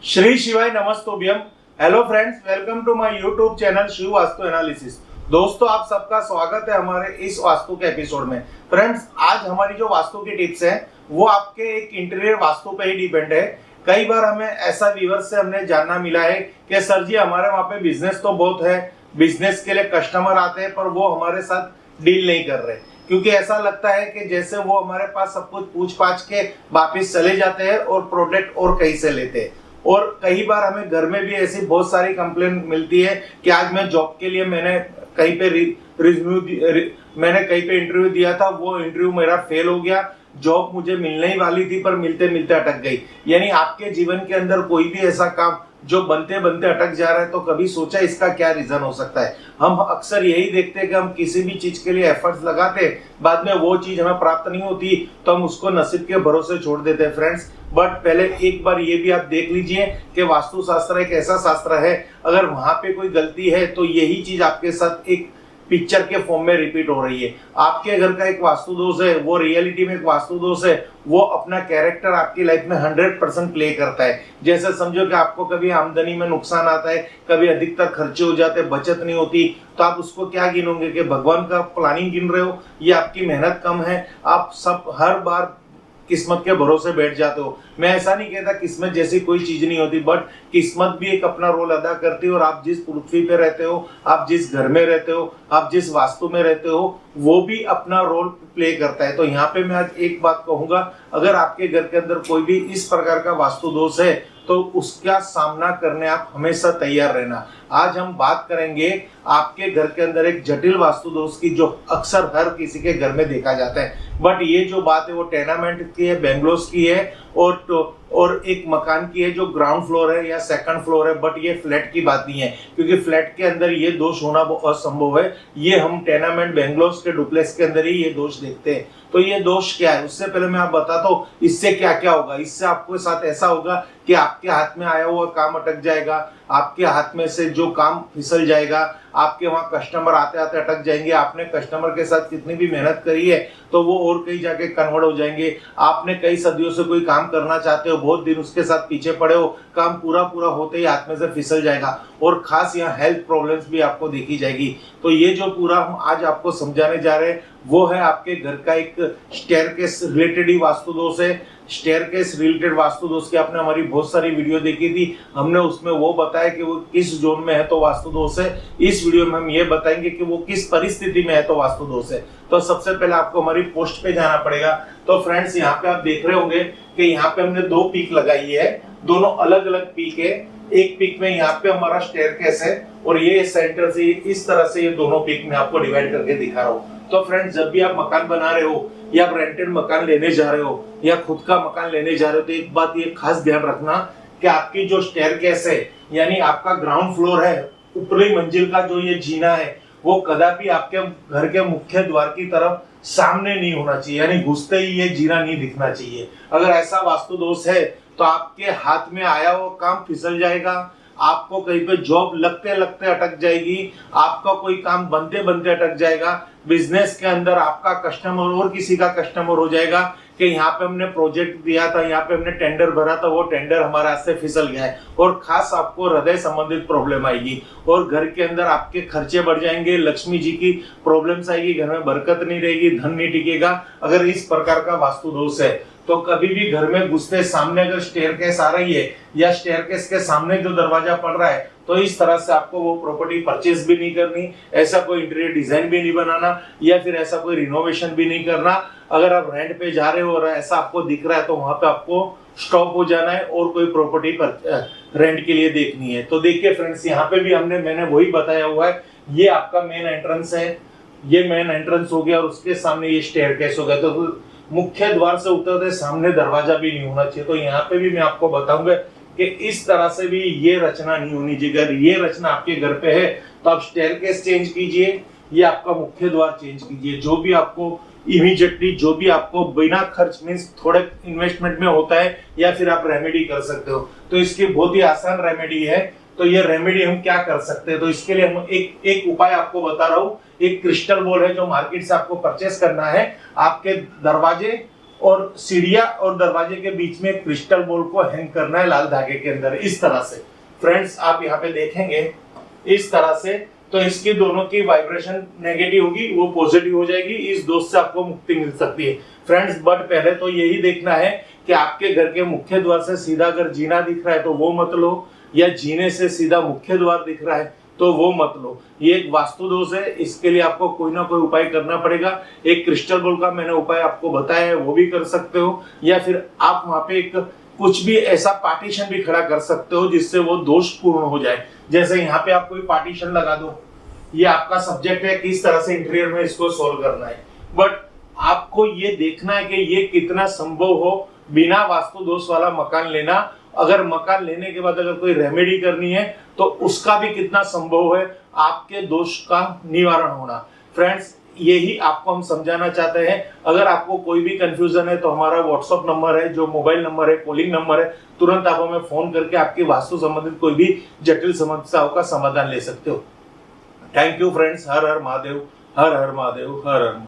श्री शिवाय नमस्तुभ्यम। Hello friends, welcome to my YouTube channel Shiv Vastu analysis. दोस्तों, आप सबका स्वागत है हमारे इस वास्तु के एपिसोड में। फ्रेंड्स, आज हमारी जो वास्तु की टिप्स है वो आपके एक इंटीरियर वास्तु पे ही डिपेंड है। कई बार हमें ऐसा व्यूअर्स से हमने जानना मिला है कि सर जी हमारे वहाँ पे बिजनेस तो बहुत है, बिजनेस के लिए कस्टमर आते हैं पर वो हमारे साथ डील नहीं कर रहे, क्योंकि ऐसा लगता है कि जैसे वो हमारे पास सब कुछ पूछ पाछ के वापिस चले जाते हैं और प्रोडक्ट और कहीं से लेते हैं। और कई बार हमें घर में भी ऐसी बहुत सारी कंप्लेंट मिलती है कि आज मैं जॉब के लिए मैंने कहीं पे इंटरव्यू दिया था, वो इंटरव्यू मेरा फेल हो गया, जॉब मुझे मिलने ही वाली थी पर मिलते मिलते अटक गई। यानी आपके जीवन के अंदर कोई भी ऐसा काम जो बनते बनते अटक जा रहा है, तो कभी सोचा इसका क्या रीजन हो सकता है। हम अक्सर यही देखते हैं कि हम किसी भी चीज के लिए एफर्ट्स लगाते, बाद में वो चीज हमें प्राप्त नहीं होती तो हम उसको नसीब के भरोसे छोड़ देते हैं फ्रेंड्स। बट पहले एक बार ये भी आप देख लीजिए कि वास्तु शास्त्र एक ऐसा शास्त्र है, अगर वहां पे कोई गलती है तो यही चीज आपके साथ एक पिक्चर के फॉर्म में रिपीट हो रही है। आपके घर का एक वास्तु दोष है, वो रियलिटी में एक वास्तु दोष है, वो अपना कैरेक्टर आपकी लाइफ में 100% प्ले करता है। जैसे समझो कि आपको कभी आमदनी में नुकसान आता है, कभी अधिकतर खर्चे हो जाते, बचत नहीं होती, तो आप उसको क्या गिनोगे कि भगवान का प्लानिंग गिन रहे हो या आपकी मेहनत कम है। आप सब हर बार किस्मत के भरोसे बैठ जाते हो। मैं ऐसा नहीं कहता किस्मत जैसी कोई चीज नहीं होती, बट किस्मत भी एक अपना रोल अदा करती है। और आप जिस पृथ्वी पे रहते हो, आप जिस घर में रहते हो, आप जिस वास्तु में रहते हो, वो भी अपना रोल प्ले करता है। तो यहाँ पे मैं आज एक बात कहूंगा, अगर आपके घर के अंदर कोई भी इस प्रकार का वास्तु दोष है तो उसका सामना करने आप हमेशा तैयार रहना। आज हम बात करेंगे आपके घर के अंदर एक जटिल वास्तु दोष की, जो अक्सर हर किसी के घर में देखा जाता है। बट ये जो बात है वो टेनामेंट की है, बेंगलोस की है और एक मकान की है जो ग्राउंड फ्लोर है या सेकंड फ्लोर है। बट ये फ्लैट की बात नहीं है, क्योंकि फ्लैट के अंदर ये दोष होना असंभव है। ये हम टेनामेंट बेंगलोस के डुप्लेक्स के अंदर ही ये दोष देखते हैं। तो ये दोष क्या है, उससे पहले मैं आप बताता हूँ इससे क्या क्या होगा। इससे आपके साथ ऐसा होगा कि आपके हाथ में आया हुआ काम अटक जाएगा, आपके हाथ में से जो काम फिसल जाएगा, आपके वहां कस्टमर आते आते अटक जाएंगे। आपने कस्टमर के साथ कितनी भी मेहनत करी है तो वो और कहीं जाके कन्वर्ट हो जाएंगे। आपने कई सदियों से कोई काम करना चाहते हो, बहुत दिन उसके साथ पीछे पड़े हो, काम पूरा होते ही हाथ में से फिसल जाएगा। और खास यहाँ हेल्थ प्रॉब्लम्स भी आपको देखी जाएगी। तो ये जो पूरा हम आज आपको समझाने जा रहे हैं वो है आपके घर का एक स्टेयरकेस रिलेटेड ही वास्तु दोष है। स्टेयरकेस रिलेटेड वास्तु दोष की आपने हमारी बहुत सारी वीडियो देखी थी, हमने उसमें वो बताया कि वो किस जोन में है तो वास्तु दोष है। इस वीडियो में हम ये बताएंगे कि वो किस परिस्थिति में है तो वास्तु दोष है। तो सबसे पहले आपको हमारी पोस्ट पे जाना पड़ेगा। तो फ्रेंड्स, यहाँ पे आप देख रहे होंगे कि यहाँ पे हमने दो पीक लगाई है, दोनों अलग अलग पीक है। एक पीक में यहाँ पे हमारा स्टेयरकेस है और ये सेंटर से इस तरह से ये दोनों पीक में आपको डिवाइड करके दिखा रहा हूँ। तो फ्रेंड्स, जब भी आप मकान बना रहे हो या आप रेंटेड मकान लेने जा रहे हो या खुद का मकान लेने जा रहे हो, तो एक बात ये खास ध्यान रखना कि आपकी जो स्टेयरकेस है, यानी आपका ग्राउंड फ्लोर है, ऊपरी मंजिल का जो ये जीना है, वो कदापि आपके घर के मुख्य द्वार की तरफ सामने नहीं होना चाहिए, यानी घुसते ही ये जीना नहीं दिखना चाहिए। अगर ऐसा वास्तु दोष है तो आपके हाथ में आया वो काम फिसल जाएगा, आपको कहीं पे जॉब लगते लगते अटक जाएगी, आपका कोई काम बनते बनते अटक जाएगा, बिजनेस के अंदर आपका कस्टमर और किसी का कस्टमर हो जाएगा कि यहाँ पे हमने प्रोजेक्ट दिया था, यहाँ पे हमने टेंडर भरा था, वो टेंडर हमारे हाथ से फिसल गया है। और खास आपको हृदय संबंधित प्रॉब्लम आएगी और घर के अंदर आपके खर्चे बढ़ जाएंगे, लक्ष्मी जी की प्रॉब्लम्स आएगी, घर में बरकत नहीं रहेगी, धन नहीं टिकेगा अगर इस प्रकार का वास्तु दोष है। तो कभी भी घर में घुसते सामने अगर स्टेयरकेस आ रही है या स्टेयरकेस के सामने जो दरवाजा पड़ रहा है, तो इस तरह से आपको वो प्रॉपर्टी परचेज भी नहीं करनी, ऐसा कोई इंटीरियर डिजाइन भी नहीं बनाना या फिर ऐसा कोई रिनोवेशन भी नहीं करना। अगर आप रेंट पे जा रहे हो और ऐसा आपको दिख रहा है तो वहां पे आपको स्टॉप हो जाना है और कोई प्रॉपर्टी पर रेंट के लिए देखनी है। तो देखिए फ्रेंड्स, यहाँ पे भी मैंने वही बताया हुआ है, ये आपका मेन एंट्रेंस है, ये मेन एंट्रेंस हो गया और उसके सामने ये स्टेयरकेस हो गया। तो मुख्य द्वार से उतरते सामने दरवाजा भी नहीं होना चाहिए। तो यहाँ पे भी मैं आपको बताऊंगा कि इस तरह से भी ये रचना नहीं होनी चाहिए। अगर ये रचना आपके घर पे है तो आप स्टेयरकेस चेंज कीजिए, ये आपका मुख्य द्वार चेंज कीजिए। जो भी आपको इमीडिएटली, जो भी आपको बिना खर्च मींस थोड़े इन्वेस्टमेंट में होता है या फिर आप रेमेडी कर सकते हो, तो इसकी बहुत ही आसान रेमेडी है। तो ये रेमेडी हम क्या कर सकते हैं, तो इसके लिए हम एक उपाय आपको बता रहा हूँ। एक क्रिस्टल बॉल है जो मार्केट से आपको परचेस करना है, आपके दरवाजे और सीढ़ियां और दरवाजे के बीच में क्रिस्टल बॉल को हैंग करना है लाल धागे के अंदर, इस तरह से। फ्रेंड्स आप यहाँ पे देखेंगे इस तरह से, तो इसकी दोनों की वाइब्रेशन नेगेटिव होगी, वो पॉजिटिव हो जाएगी, इस दोष से आपको मुक्ति मिल सकती है फ्रेंड्स। बट पहले तो यही देखना है कि आपके घर के मुख्य द्वार से सीधा अगर जीना दिख रहा है तो वो मत लो, या जीने से सीधा मुख्य द्वार दिख रहा है तो वो मत लो। ये एक वास्तु दोष है, इसके लिए आपको कोई ना कोई उपाय करना पड़ेगा। एक क्रिस्टल बॉल का मैंने उपाय आपको बताया है, वो भी कर सकते हो, या फिर आप वहां पे एक कुछ भी ऐसा पार्टीशन भी खड़ा कर सकते हो जिससे वो दोष पूर्ण हो जाए। जैसे यहाँ पे आप कोई पार्टीशन लगा दो, ये आपका सब्जेक्ट है किस तरह से इंटीरियर में इसको सोल्व करना है, बट आपको ये देखना है कि ये कितना संभव हो बिना वास्तु दोष वाला मकान लेना। अगर मकान लेने के बाद अगर कोई रेमेडी करनी है तो उसका भी कितना संभव है आपके दोष का निवारण होना। फ्रेंड्स यही आपको हम समझाना चाहते हैं। अगर आपको कोई भी कंफ्यूजन है तो हमारा व्हाट्सएप नंबर है, जो मोबाइल नंबर है, कॉलिंग नंबर है, तुरंत आप हमें फोन करके आपकी वास्तु संबंधित कोई भी जटिल समस्याओं का समाधान ले सकते हो। Thank you friends. Her her Mahadev, her her Mahadev, her her.